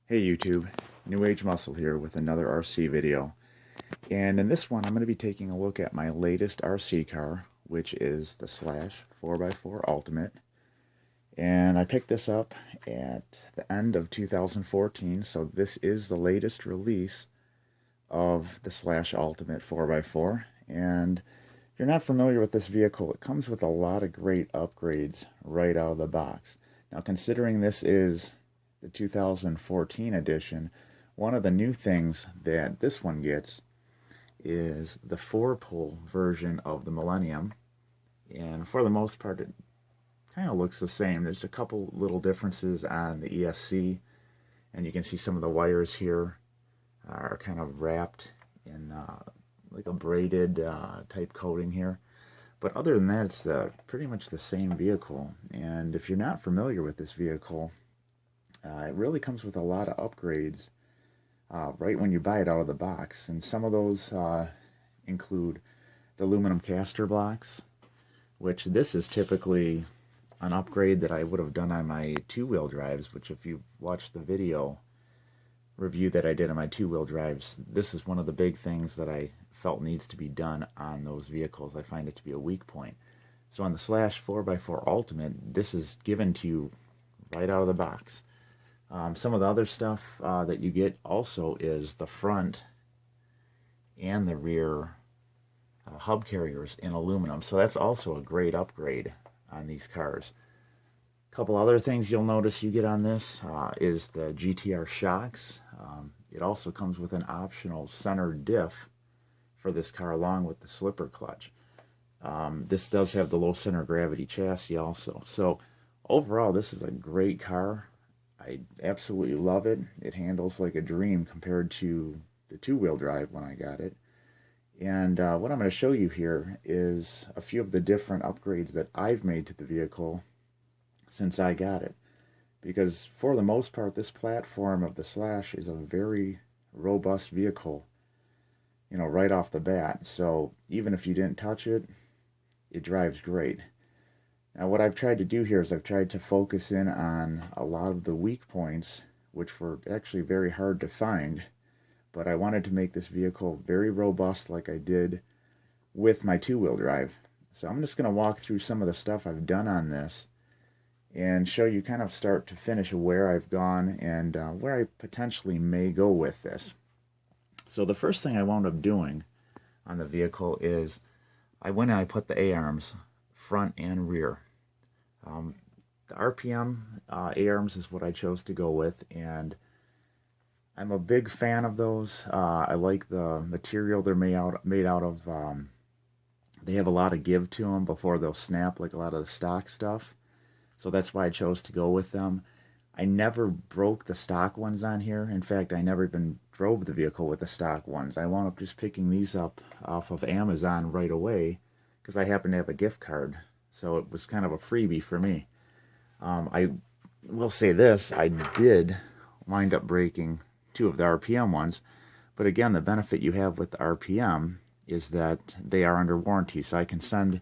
Hey YouTube, New Age Muscle here with another RC video. And in this one I'm going to be taking a look at my latest RC car, which is the Slash 4x4 Ultimate. And I picked this up at the end of 2014, so this is the latest release of the Slash Ultimate 4x4. And if you're not familiar with this vehicle, it comes with a lot of great upgrades right out of the box. Now, considering this is the 2014 edition, one of the new things that this one gets is the 4-pole version of the Millennium. And for the most part, it kind of looks the same. There's a couple little differences on the ESC, and you can see some of the wires here are kind of wrapped in like a braided type coating here. But other than that, it's pretty much the same vehicle. And if you're not familiar with this vehicle, it really comes with a lot of upgrades right when you buy it out of the box. And some of those include the aluminum caster blocks, which this is typically an upgrade that I would have done on my two-wheel drives, which if you watched the video review that I did on my two-wheel drives, this is one of the big things that I felt needs to be done on those vehicles. I find it to be a weak point. So on the Slash 4x4 Ultimate, this is given to you right out of the box. Some of the other stuff that you get also is the front and the rear hub carriers in aluminum. So that's also a great upgrade on these cars. A couple other things you'll notice you get on this is the GTR shocks. It also comes with an optional center diff for this car along with the slipper clutch. This does have the low center of gravity chassis also. So overall, this is a great car. I absolutely love it. It handles like a dream compared to the two-wheel drive when I got it. And what I'm going to show you here is a few of the different upgrades that I've made to the vehicle since I got it. Because for the most part, this platform of the Slash is a very robust vehicle, you know, right off the bat. So even if you didn't touch it, it drives great. Now what I've tried to do here is I've tried to focus in on a lot of the weak points, which were actually very hard to find, but I wanted to make this vehicle very robust like I did with my two-wheel drive. So I'm just going to walk through some of the stuff I've done on this and show you kind of start to finish where I've gone and where I potentially may go with this. So the first thing I wound up doing on the vehicle is I went and I put the A-arms front and rear. The RPM A-arms is what I chose to go with, and I'm a big fan of those. I like the material they're made out of. They have a lot of give to them before they'll snap like a lot of the stock stuff. So that's why I chose to go with them. I never broke the stock ones on here. In fact, I never even drove the vehicle with the stock ones. I wound up just picking these up off of Amazon right away because I happen to have a gift card. So it was kind of a freebie for me. I will say this, I did wind up breaking two of the RPM ones. But again, the benefit you have with the RPM is that they are under warranty. So I can send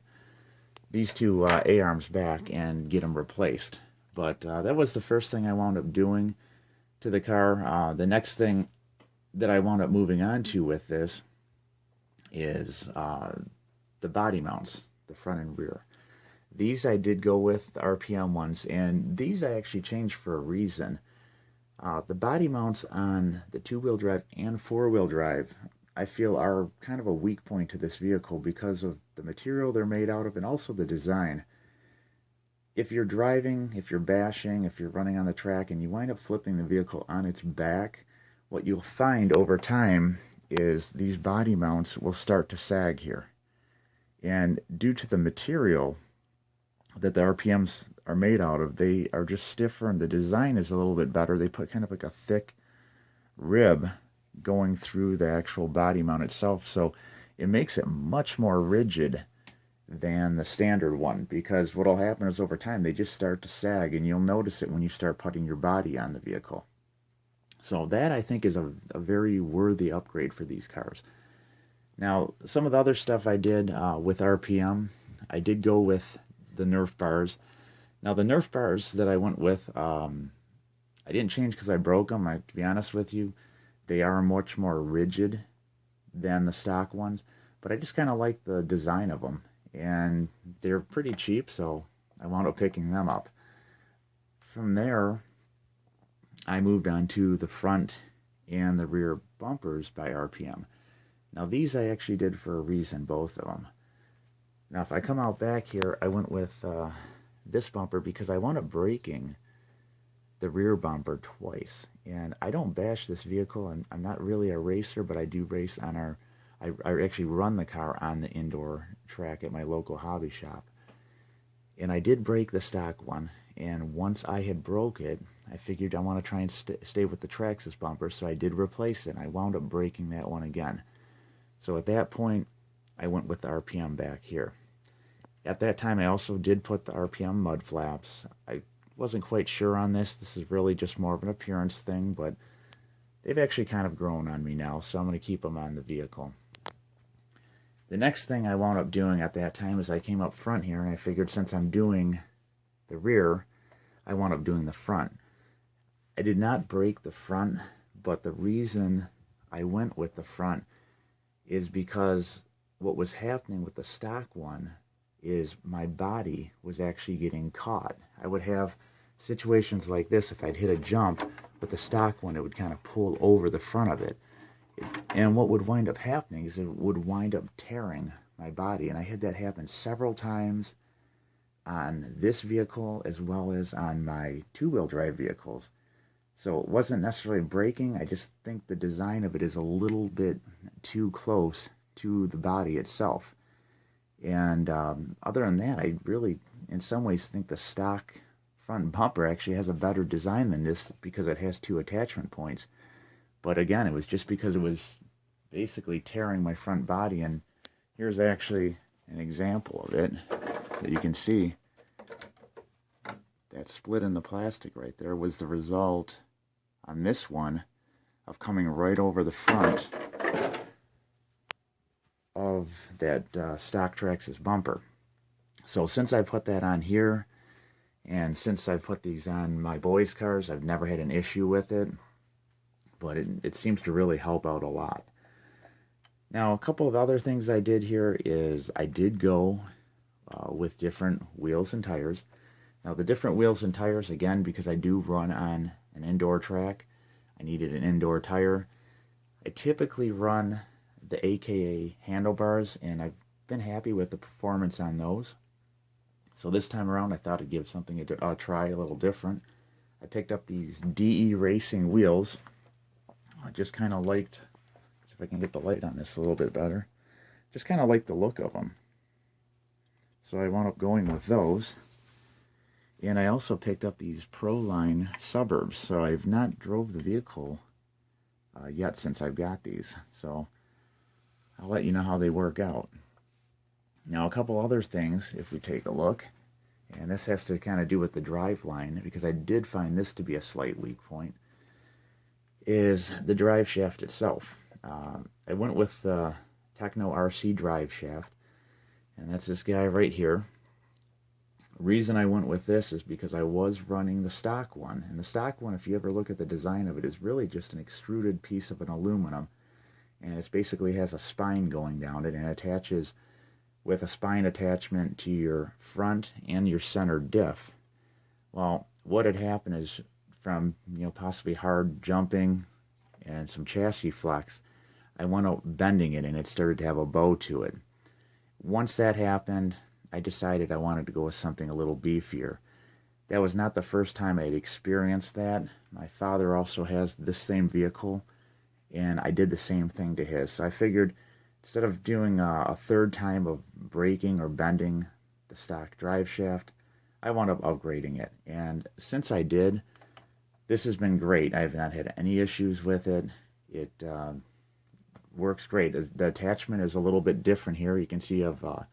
these two A-arms back and get them replaced. But that was the first thing I wound up doing to the car. The next thing that I wound up moving on to with this is the body mounts, the front and rear. These I did go with the RPM ones, and these I actually changed for a reason. The body mounts on the two-wheel drive and four-wheel drive I feel are kind of a weak point to this vehicle because of the material they're made out of and also the design. If you're driving, if you're bashing, if you're running on the track and you wind up flipping the vehicle on its back, what you'll find over time is these body mounts will start to sag here. And due to the material that the RPMs are made out of, they are just stiffer and the design is a little bit better. They put kind of like a thick rib going through the actual body mount itself, so it makes it much more rigid than the standard one, because what will happen is over time they just start to sag, and you'll notice it when you start putting your body on the vehicle. So that I think is a very worthy upgrade for these cars. Now some of the other stuff I did with RPM, I did go with the Nerf bars. Now the Nerf bars that I went with I didn't change because I broke them. To be honest with you, they are much more rigid than the stock ones, but I just kind of like the design of them, and they're pretty cheap, so I wound up picking them up. From there, I moved on to the front and the rear bumpers by RPM. Now these I actually did for a reason, both of them. Now if I come out back here, I went with this bumper because I wound up breaking the rear bumper twice. And I don't bash this vehicle, and I'm not really a racer, but I do race on I actually run the car on the indoor track at my local hobby shop. And I did break the stock one, and once I had broke it, I figured I want to try and stay with the Traxxas bumper, so I did replace it, and I wound up breaking that one again. So at that point, I went with the RPM back here. At that time, I also did put the RPM mud flaps. I wasn't quite sure on this. This is really just more of an appearance thing, but they've actually kind of grown on me now, so I'm going to keep them on the vehicle. The next thing I wound up doing at that time is I came up front here, and I figured since I'm doing the rear, I wound up doing the front. I did not break the front, but the reason I went with the front is because what was happening with the stock one is my body was actually getting caught. I would have situations like this. If I'd hit a jump with the stock one, it would kind of pull over the front of it. And what would wind up happening is it would wind up tearing my body. And I had that happen several times on this vehicle as well as on my two-wheel drive vehicles. So it wasn't necessarily breaking. I just think the design of it is a little bit too close to the body itself. And other than that, I really, in some ways, think the stock front bumper actually has a better design than this because it has two attachment points. But again, it was just because it was basically tearing my front body. And here's actually an example of it that you can see. That split in the plastic right there was the result on this one of coming right over the front of that stock Traxxas bumper. So since I put that on here, and since I put these on my boys' cars, I've never had an issue with it. But it seems to really help out a lot. Now, a couple of other things I did here is I did go with different wheels and tires. Now, the different wheels and tires, again, because I do run on an indoor track, I needed an indoor tire. I typically run the AKA handlebars, and I've been happy with the performance on those. So this time around, I thought I'd give something a try, a little different. I picked up these DE Racing wheels. I just kind of liked, see if I can get the light on this a little bit better, just kind of liked the look of them. So I wound up going with those. And I also picked up these Proline Suburbs. So I've not drove the vehicle yet since I've got these. So I'll let you know how they work out. Now a couple other things, if we take a look, and this has to kind of do with the drive line, because I did find this to be a slight weak point, is the drive shaft itself. I went with the Techno RC drive shaft, and that's this guy right here. The reason I went with this is because I was running the stock one, and the stock one, if you ever look at the design of it, is really just an extruded piece of an aluminum, and it basically has a spine going down it, and attaches with a spine attachment to your front and your center diff. Well, what had happened is, from possibly hard jumping and some chassis flex, I went out bending it, and it started to have a bow to it. Once that happened, I decided I wanted to go with something a little beefier. That was not the first time I had experienced that. My father also has this same vehicle, and I did the same thing to his. So I figured instead of doing a third time of breaking or bending the stock drive shaft, I wound up upgrading it. And since I did, this has been great. I have not had any issues with it. It works great. The attachment is a little bit different here. You can see you have a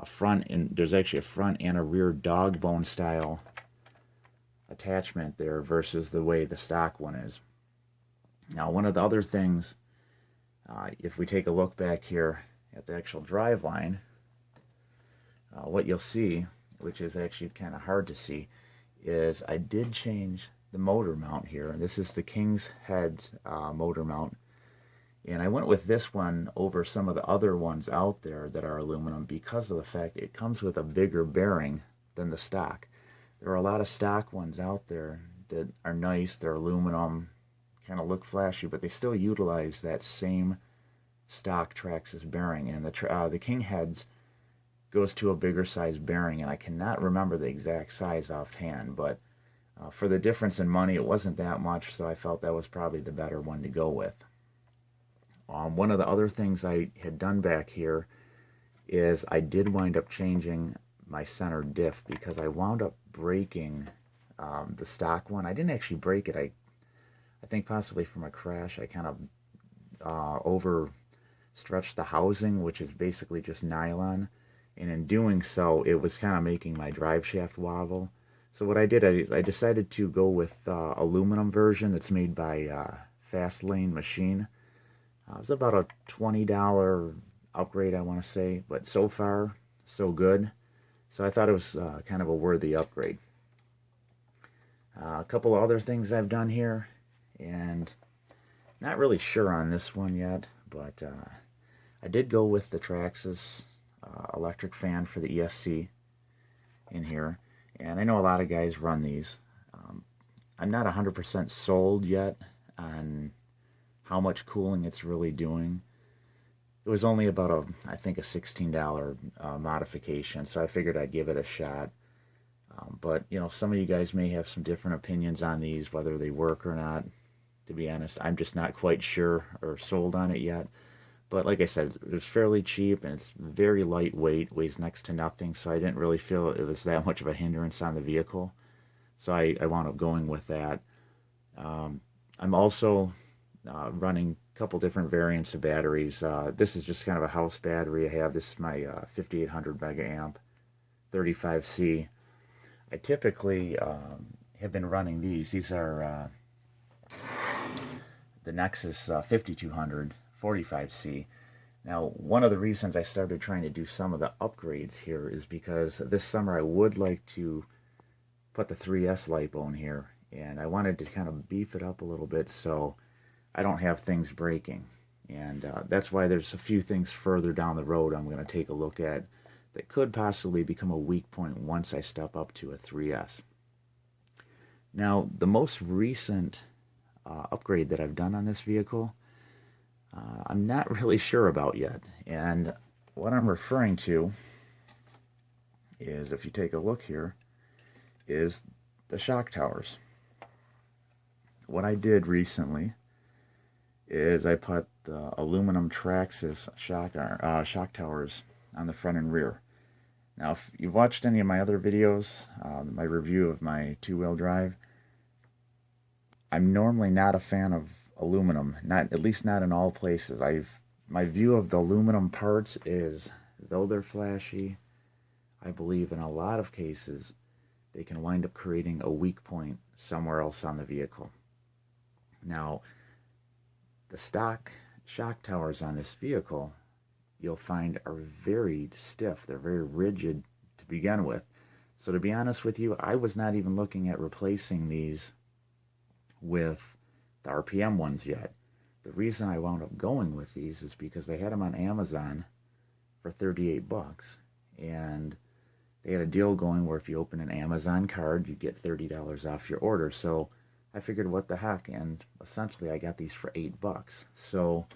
front, and there's actually a front and a rear dog bone style attachment there versus the way the stock one is. Now, one of the other things, if we take a look back here at the actual drive line, what you'll see, which is actually kind of hard to see, is I did change the the motor mount here. This is the King's Head motor mount. And I went with this one over some of the other ones out there that are aluminum because of the fact it comes with a bigger bearing than the stock. There are a lot of stock ones out there that are nice. They're aluminum, kind of look flashy, but they still utilize that same stock Traxxas bearing. And the King Heads goes to a bigger size bearing, and I cannot remember the exact size offhand, but for the difference in money, it wasn't that much, so I felt that was probably the better one to go with. One of the other things I had done back here is I did wind up changing my center diff because I wound up breaking the stock one. I didn't actually break it. I think possibly from a crash I kind of overstretched the housing, which is basically just nylon, and in doing so it was kind of making my drive shaft wobble. So what I did is I decided to go with aluminum version that's made by Fast Lane Machine. It was about a $20 upgrade, I want to say, but so far, so good. So I thought it was kind of a worthy upgrade. A couple of other things I've done here, and not really sure on this one yet, but I did go with the Traxxas electric fan for the ESC in here, and I know a lot of guys run these. I'm not 100% sold yet on how much cooling it's really doing. It was only about I think a $16 modification, so I figured I'd give it a shot. But you know, some of you guys may have some different opinions on these, whether they work or not. To be honest, I'm just not quite sure or sold on it yet. But like I said, it was fairly cheap, and it's very lightweight, weighs next to nothing, so I didn't really feel it was that much of a hindrance on the vehicle. So I wound up going with that. I'm also running a couple different variants of batteries. This is just kind of a house battery I have. This is my 5800 mega amp 35C. I typically have been running these. These are the Nexus 5200 45C. Now, one of the reasons I started trying to do some of the upgrades here is because this summer I would like to put the 3S LiPo in here, and I wanted to kind of beef it up a little bit so I don't have things breaking. And that's why there's a few things further down the road I'm going to take a look at that could possibly become a weak point once I step up to a 3S. Now, the most recent upgrade that I've done on this vehicle, I'm not really sure about yet. And what I'm referring to is, if you take a look here, is the shock towers. What I did recently is I put the aluminum Traxxas shock towers on the front and rear. Now, if you've watched any of my other videos, my review of my two-wheel drive, I'm normally not a fan of aluminum, at least not in all places. My view of the aluminum parts is, though they're flashy, I believe in a lot of cases they can wind up creating a weak point somewhere else on the vehicle. Now, the stock shock towers on this vehicle, you'll find, are very stiff. They're very rigid to begin with. So to be honest with you, I was not even looking at replacing these with the RPM ones yet. The reason I wound up going with these is because they had them on Amazon for 38 bucks, and they had a deal going where if you open an Amazon card, you get $30 off your order. So I figured, what the heck, and essentially I got these for 8 bucks. So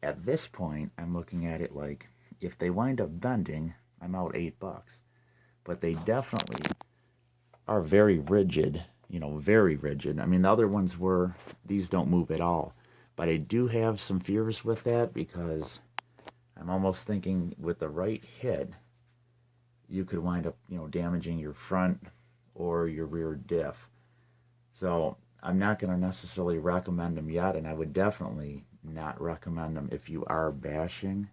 at this point, I'm looking at it like, if they wind up bending, I'm out 8 bucks. But they definitely are very rigid, you know, very rigid. I mean, the other ones were, these don't move at all. But I do have some fears with that, because I'm almost thinking with the right hit, you could wind up, you know, damaging your front or your rear diff. So I'm not going to necessarily recommend them yet, and I would definitely not recommend them if you are bashing.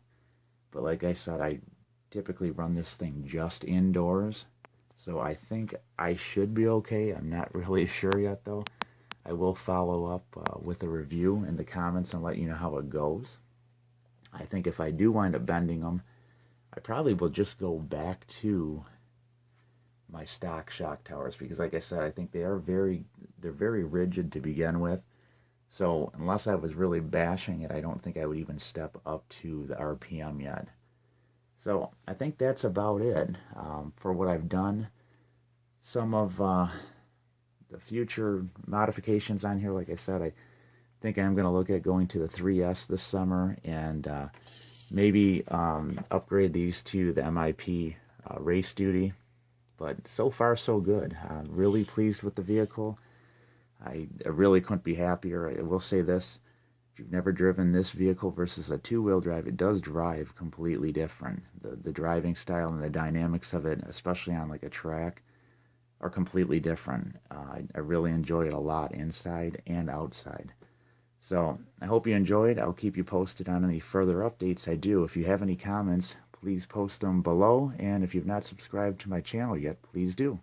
But like I said, I typically run this thing just indoors, so I think I should be okay. I'm not really sure yet, though. I will follow up with a review in the comments and let you know how it goes. I think if I do wind up bending them, I probably will just go back to my stock shock towers, because like I said, I think they're very rigid to begin with. So unless I was really bashing it, I don't think I would even step up to the RPM yet. So I think that's about it for what I've done. Some of the future modifications on here, like I said, I think I'm going to look at going to the 3S this summer and maybe upgrade these to the MIP Race Duty. But so far, so good. I'm really pleased with the vehicle. I really couldn't be happier. I will say this. If you've never driven this vehicle versus a two-wheel drive, it does drive completely different. The driving style and the dynamics of it, especially on like a track, are completely different. I really enjoy it a lot inside and outside. So I hope you enjoyed. I'll keep you posted on any further updates I do. If you have any comments, please post them below. And if you've not subscribed to my channel yet, please do.